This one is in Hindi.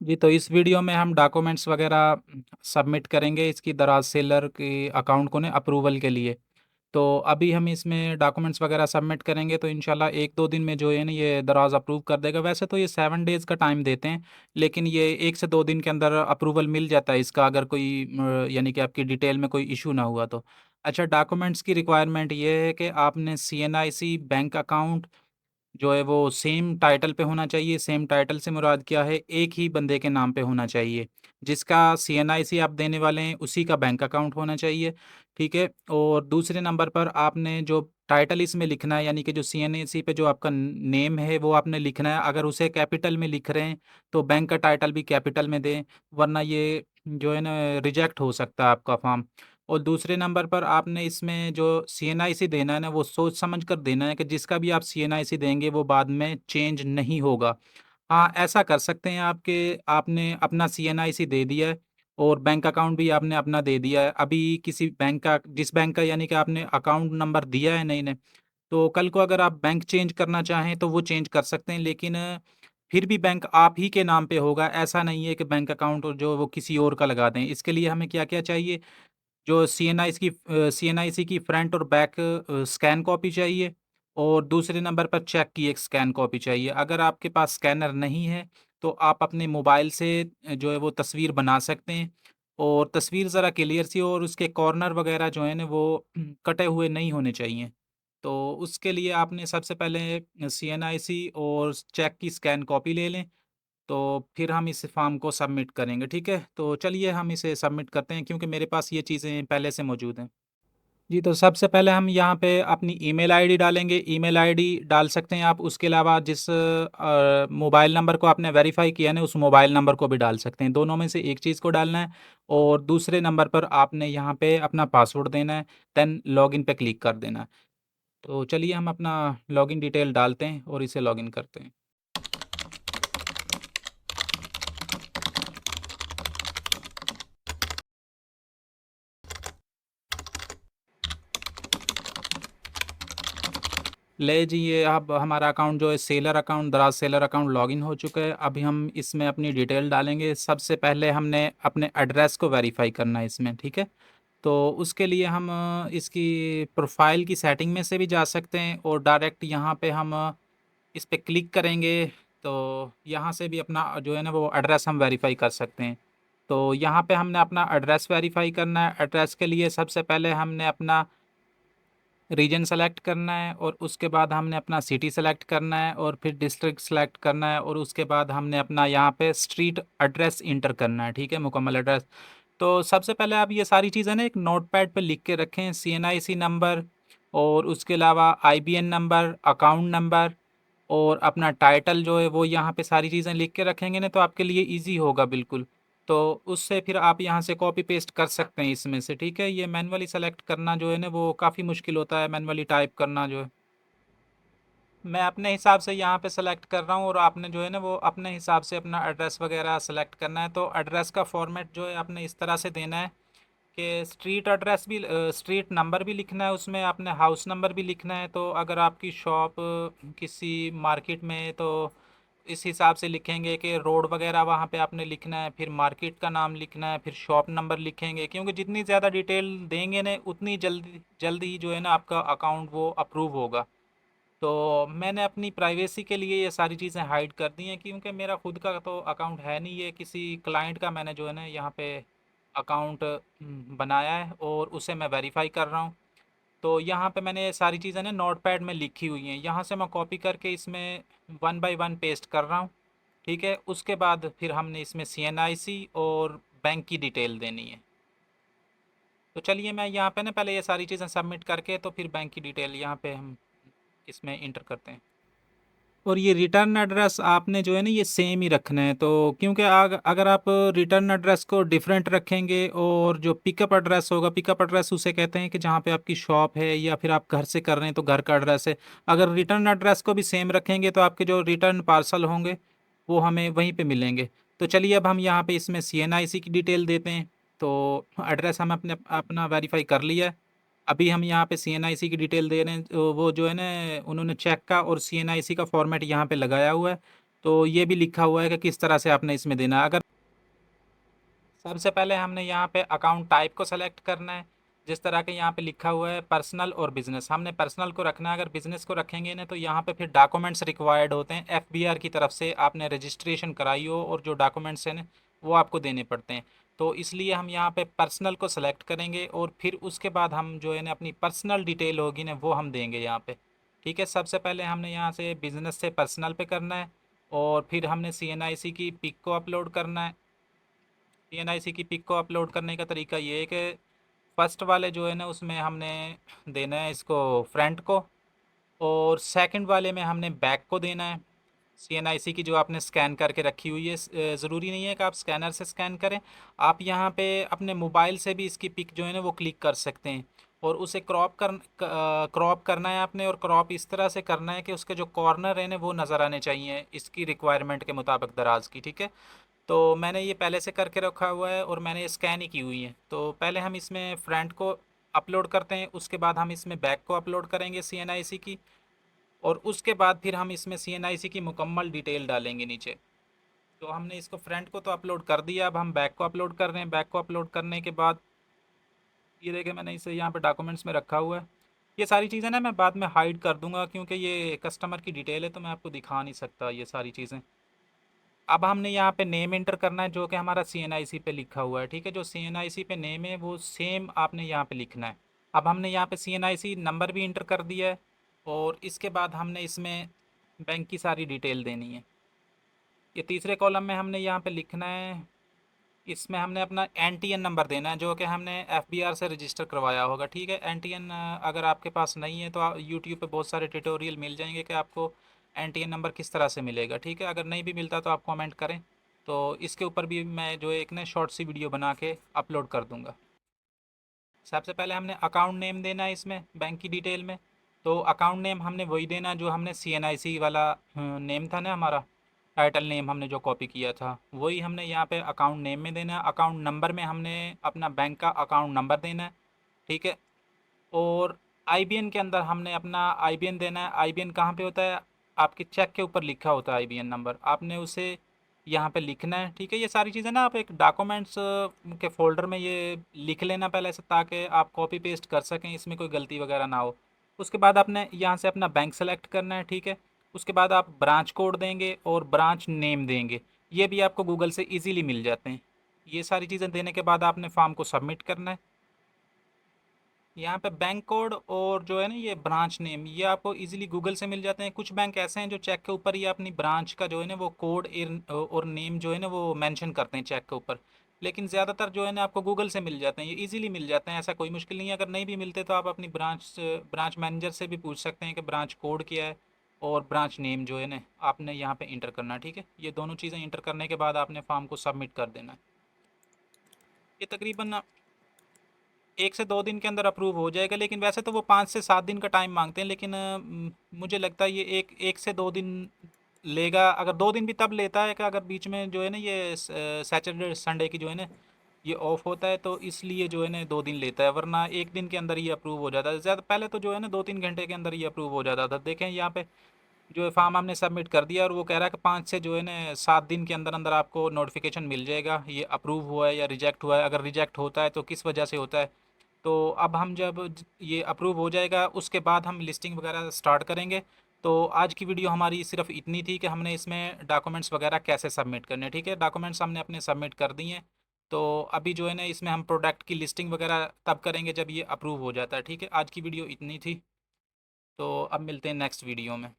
जी, तो इस वीडियो में हम डॉक्यूमेंट्स वगैरह सबमिट करेंगे इसकी दराज़ सेलर के अकाउंट को ना अप्रूवल के लिए। तो अभी हम इसमें डॉक्यूमेंट्स वगैरह सबमिट करेंगे तो इंशाल्लाह 1-2 दिन में जो है ना ये दराज़ अप्रूव कर देगा। वैसे तो ये 7 डेज़ का टाइम देते हैं, लेकिन ये 1 से 2 दिन के अंदर अप्रूवल मिल जाता है इसका, अगर कोई यानी कि आपकी डिटेल में कोई इश्यू ना हुआ तो। अच्छा, डॉक्यूमेंट्स की रिक्वायरमेंट ये है कि आपने सीएनआईसी बैंक अकाउंट जो है वो सेम टाइटल पे होना चाहिए। सेम टाइटल से मुराद क्या है, एक ही बंदे के नाम पे होना चाहिए। जिसका सीएनआईसी आप देने वाले हैं उसी का बैंक अकाउंट होना चाहिए, ठीक है? और दूसरे नंबर पर आपने जो टाइटल इसमें लिखना है, यानी कि जो सीएनआईसी पे जो आपका नेम है वो आपने लिखना है। अगर उसे कैपिटल में लिख रहे हैं तो बैंक का टाइटल भी कैपिटल में दें, वरना ये जो है ना रिजेक्ट हो सकता है आपका फॉर्म। और दूसरे नंबर पर आपने इसमें जो सीएनआईसी देना है ना, वो सोच समझ कर देना है कि जिसका भी आप सीएनआईसी देंगे वो बाद में चेंज नहीं होगा। हाँ, ऐसा कर सकते हैं आप कि आपने अपना सीएनआईसी दे दिया है और बैंक अकाउंट भी आपने अपना दे दिया है। अभी किसी बैंक का, जिस बैंक का यानी कि आपने अकाउंट नंबर दिया है नई ने, तो कल को अगर आप बैंक चेंज करना चाहें तो वो चेंज कर सकते हैं, लेकिन फिर भी बैंक आप ही के नाम पे होगा। ऐसा नहीं है कि बैंक अकाउंट जो वो किसी और का लगा दें। इसके लिए हमें क्या-क्या चाहिए, जो सीएनआईसी की फ्रंट और बैक स्कैन कॉपी चाहिए, और दूसरे नंबर पर चेक की एक स्कैन कॉपी चाहिए। अगर आपके पास स्कैनर नहीं है तो आप अपने मोबाइल से जो है वो तस्वीर बना सकते हैं, और तस्वीर ज़रा क्लियर सी हो और उसके कॉर्नर वगैरह जो है ना वो कटे हुए नहीं होने चाहिए। तो उसके लिए आपने सबसे पहले सीएनआईसी और चेक की स्कैन कॉपी ले लें, तो फिर हम इस फॉर्म को सबमिट करेंगे, ठीक है? तो चलिए हम इसे सबमिट करते हैं, क्योंकि मेरे पास ये चीज़ें पहले से मौजूद हैं। जी, तो सबसे पहले हम यहाँ पे अपनी ईमेल आईडी डालेंगे। ईमेल आईडी डाल सकते हैं आप, उसके अलावा जिस मोबाइल नंबर को आपने वेरीफ़ाई किया है ना, उस मोबाइल नंबर को भी डाल सकते हैं। दोनों में से एक चीज़ को डालना है, और दूसरे नंबर पर आपने यहाँ पे अपना पासवर्ड देना है, देन लॉगिन पे क्लिक कर देना है। तो चलिए हम अपना लॉगिन डिटेल डालते हैं और इसे लॉगिन करते हैं। ले जी, ये अब हमारा अकाउंट जो है सेलर अकाउंट, दराज सेलर अकाउंट लॉगिन हो चुका है। अभी हम इसमें अपनी डिटेल डालेंगे। सबसे पहले हमने अपने एड्रेस को वेरीफाई करना है इसमें, ठीक है? तो उसके लिए हम इसकी प्रोफाइल की सेटिंग में से भी जा सकते हैं, और डायरेक्ट यहाँ पे हम इस पे क्लिक करेंगे तो यहाँ से भी अपना जो है ना वो एड्रेस हम वेरीफाई कर सकते हैं। तो यहाँ पे हमने अपना एड्रेस वेरीफाई करना है। एड्रेस के लिए सबसे पहले हमने अपना रीजन सेलेक्ट करना है, और उसके बाद हमने अपना सिटी सेलेक्ट करना है, और फिर डिस्ट्रिक्ट सेलेक्ट करना है, और उसके बाद हमने अपना यहाँ पे स्ट्रीट एड्रेस इंटर करना है, ठीक है? मुकम्मल एड्रेस। तो सबसे पहले आप ये सारी चीज़ें ना एक नोटपैड पे लिख के रखें। सीएनआईसी नंबर, और उसके अलावा आईबीएन नंबर, अकाउंट नंबर, और अपना टाइटल जो है वो यहाँ पे सारी चीज़ें लिख के रखेंगे ना, तो आपके लिए ईजी होगा बिल्कुल। तो उससे फिर आप यहाँ से कॉपी पेस्ट कर सकते हैं इसमें से, ठीक है? ये मैनुअली सेलेक्ट करना जो है ना वो काफ़ी मुश्किल होता है, मैनुअली टाइप करना जो है। मैं अपने हिसाब से यहाँ पे सेलेक्ट कर रहा हूँ, और आपने जो है ना वो अपने हिसाब से अपना एड्रेस वगैरह सेलेक्ट करना है। तो एड्रेस का फॉर्मेट जो है आपने इस तरह से देना है कि स्ट्रीट एड्रेस भी, स्ट्रीट नंबर भी लिखना है उसमें, आपने हाउस नंबर भी लिखना है। तो अगर आपकी शॉप किसी मार्केट में है तो इस हिसाब से लिखेंगे कि रोड वगैरह वहाँ पे आपने लिखना है, फिर मार्केट का नाम लिखना है, फिर शॉप नंबर लिखेंगे, क्योंकि जितनी ज़्यादा डिटेल देंगे ना उतनी जल्दी जल्दी जो है ना आपका अकाउंट वो अप्रूव होगा। तो मैंने अपनी प्राइवेसी के लिए ये सारी चीज़ें हाइड कर दी हैं, क्योंकि मेरा खुद का तो अकाउंट है नहीं, ये किसी क्लाइंट का मैंने जो है ना यहाँ पे अकाउंट बनाया है, और उसे मैं वेरीफाई कर रहा हूँ। तो यहाँ पे मैंने ये सारी चीज़ें ना नोटपैड में लिखी हुई हैं, यहाँ से मैं कॉपी करके इसमें वन बाय वन पेस्ट कर रहा हूँ, ठीक है? उसके बाद फिर हमने इसमें सीएनआईसी और बैंक की डिटेल देनी है। तो चलिए मैं यहाँ पे ना पहले ये सारी चीज़ें सबमिट करके तो फिर बैंक की डिटेल यहाँ पे हम इसमें इंटर करते हैं। और ये रिटर्न एड्रेस आपने जो है ना ये सेम ही रखना है, तो क्योंकि अगर आप रिटर्न एड्रेस को डिफरेंट रखेंगे, और जो पिकअप एड्रेस होगा, पिकअप एड्रेस उसे कहते हैं कि जहाँ पे आपकी शॉप है या फिर आप घर से कर रहे हैं तो घर का एड्रेस है। अगर रिटर्न एड्रेस को भी सेम रखेंगे तो आपके जो रिटर्न पार्सल होंगे वो हमें वहीं पे मिलेंगे। तो चलिए अब हम यहाँ पे इसमें सीएनआईसी की डिटेल देते हैं। तो एड्रेस हम अपने अपना वेरीफाई कर लिया है। अभी हम यहाँ पे सीएनआईसी की डिटेल दे रहे हैं, तो वो जो है ना उन्होंने चेक का और सीएनआईसी का फॉर्मेट यहाँ पे लगाया हुआ है। तो ये भी लिखा हुआ है कि किस तरह से आपने इसमें देना है। अगर सबसे पहले हमने यहाँ पे अकाउंट टाइप को सेलेक्ट करना है, जिस तरह के यहाँ पे लिखा हुआ है पर्सनल और बिजनेस, हमने पर्सनल को रखना है। अगर बिजनेस को रखेंगे ना तो यहाँ पे फिर डॉक्यूमेंट्स रिक्वायर्ड होते हैं, एफबीआर की तरफ से आपने रजिस्ट्रेशन कराई हो और जो डॉक्यूमेंट्स हैं ना वो आपको देने पड़ते हैं। तो इसलिए हम यहाँ पे पर्सनल को सेलेक्ट करेंगे और फिर उसके बाद हम जो है ना अपनी पर्सनल डिटेल होगी ना वो हम देंगे यहाँ पे। ठीक है, सबसे पहले हमने यहाँ से बिजनेस से पर्सनल पे करना है और फिर हमने CNIC की पिक को अपलोड करना है। CNIC की पिक को अपलोड करने का तरीका ये है कि फर्स्ट वाले जो है ना उसमें हमने देना है इसको फ्रंट को, और सेकंड वाले में हमने बैक को देना है। CNIC की जो आपने स्कैन करके रखी हुई है, ज़रूरी नहीं है कि आप स्कैनर से स्कैन करें, आप यहाँ पे अपने मोबाइल से भी इसकी पिक जो है ना वो क्लिक कर सकते हैं और उसे क्रॉप करना है आपने, और क्रॉप इस तरह से करना है कि उसके जो कॉर्नर है ना वो नज़र आने चाहिए इसकी रिक्वायरमेंट के मुताबिक दराज की। ठीक है, तो मैंने ये पहले से करके रखा हुआ है और मैंने स्कैन ही की हुई है। तो पहले हम इसमें फ्रंट को अपलोड करते हैं, उसके बाद हम इसमें बैक को अपलोड करेंगे CNIC की, और उसके बाद फिर हम इसमें CNIC की मुकम्मल डिटेल डालेंगे नीचे। तो हमने इसको फ्रंट को तो अपलोड कर दिया, अब हम बैक को अपलोड कर रहे हैं। बैक को अपलोड करने के बाद ये देखें मैंने इसे यहाँ पे डॉक्यूमेंट्स में रखा हुआ है। ये सारी चीज़ें ना मैं बाद में हाइड कर दूंगा क्योंकि ये कस्टमर की डिटेल है तो मैं आपको दिखा नहीं सकता ये सारी चीज़ें। अब हमने यहाँ पे नेम इंटर करना है जो कि हमारा CNIC पे लिखा हुआ है। ठीक है, जो CNIC पे नेम है वो सेम आपने यहाँ पे लिखना है। अब हमने यहाँ पे CNIC नंबर भी इंटर कर दिया है और इसके बाद हमने इसमें बैंक की सारी डिटेल देनी है। ये तीसरे कॉलम में हमने यहाँ पे लिखना है, इसमें हमने अपना NTN नंबर देना है जो कि हमने FBR से रजिस्टर करवाया होगा। ठीक है, NTN अगर आपके पास नहीं है तो यूट्यूब पे बहुत सारे ट्यूटोरियल मिल जाएंगे कि आपको NTN नंबर किस तरह से मिलेगा। ठीक है, अगर नहीं भी मिलता तो आप कमेंट करें, तो इसके ऊपर भी मैं जो है एक ना शॉर्ट सी वीडियो बना के अपलोड कर दूँगा। सबसे पहले हमने अकाउंट नेम देना है इसमें बैंक की डिटेल में। तो अकाउंट नेम हमने वही देना जो हमने CNIC वाला नेम था ना हमारा, टाइटल नेम हमने जो कॉपी किया था वही हमने यहाँ पे अकाउंट नेम में देना है। अकाउंट नंबर में हमने अपना बैंक का अकाउंट नंबर देना है। ठीक है, और IBN के अंदर हमने अपना IBN देना है। IBN कहाँ पे होता है, आपके चेक के ऊपर लिखा होता है IBN नंबर, आपने उसे यहाँ पे लिखना है। ठीक है, ये सारी चीज़ें ना आप एक डॉक्यूमेंट्स के फोल्डर में ये लिख लेना पहले से ताकि आप कॉपी पेस्ट कर सकें, इसमें कोई गलती वगैरह ना हो। उसके बाद आपने यहाँ से अपना बैंक सेलेक्ट करना है। ठीक है, उसके बाद आप ब्रांच कोड देंगे और ब्रांच नेम देंगे, ये भी आपको गूगल से इजीली मिल जाते हैं। ये सारी चीज़ें देने के बाद आपने फॉर्म को सबमिट करना है। यहाँ पे बैंक कोड और जो है ना ये ब्रांच नेम ये आपको इजीली गूगल से मिल जाते हैं। कुछ बैंक ऐसे हैं जो चेक के ऊपर ही अपनी ब्रांच का जो है ना वो कोड और नेम जो है ना वो मेंशन करते हैं चेक के ऊपर, लेकिन ज़्यादातर जो है ना आपको गूगल से मिल जाते हैं, ये इजीली मिल जाते हैं, ऐसा कोई मुश्किल नहीं है। अगर नहीं भी मिलते तो आप अपनी ब्रांच मैनेजर से भी पूछ सकते हैं कि ब्रांच कोड क्या है और ब्रांच नेम जो है ना आपने यहाँ पे इंटर करना है। ठीक है, ये दोनों चीज़ें इंटर करने के बाद आपने फॉर्म को सबमिट कर देना है। ये तकरीबन 1 से 2 दिन के अंदर अप्रूव हो जाएगा, लेकिन वैसे तो वो 5 से 7 दिन का टाइम मांगते हैं, लेकिन मुझे लगता है ये एक 1 से 2 दिन लेगा। अगर 2 दिन भी तब लेता है कि अगर बीच में जो है ना ये सैटरडे संडे की जो है ना ये ऑफ होता है तो इसलिए जो है ना 2 दिन लेता है, वरना 1 दिन के अंदर ये अप्रूव हो जाता है। ज़्यादा पहले तो जो है ना 2-3 घंटे के अंदर ये अप्रूव हो जाता था। देखें यहाँ पे जो है फॉर्म हमने सबमिट कर दिया और वो कह रहा है कि 5 से जो है ना 7 दिन के अंदर अंदर आपको नोटिफिकेशन मिल जाएगा ये अप्रूव हुआ है या रिजेक्ट हुआ है। अगर रिजेक्ट होता है तो किस वजह से होता है, तो अब हम जब ये अप्रूव हो जाएगा उसके बाद हम लिस्टिंग वगैरह स्टार्ट करेंगे। तो आज की वीडियो हमारी सिर्फ इतनी थी कि हमने इसमें डॉक्यूमेंट्स वगैरह कैसे सबमिट करने। ठीक है, डॉक्यूमेंट्स हमने अपने सबमिट कर दिए हैं। तो अभी जो है ना इसमें हम प्रोडक्ट की लिस्टिंग वगैरह तब करेंगे जब ये अप्रूव हो जाता है। ठीक है, आज की वीडियो इतनी थी, तो अब मिलते हैं नेक्स्ट वीडियो में।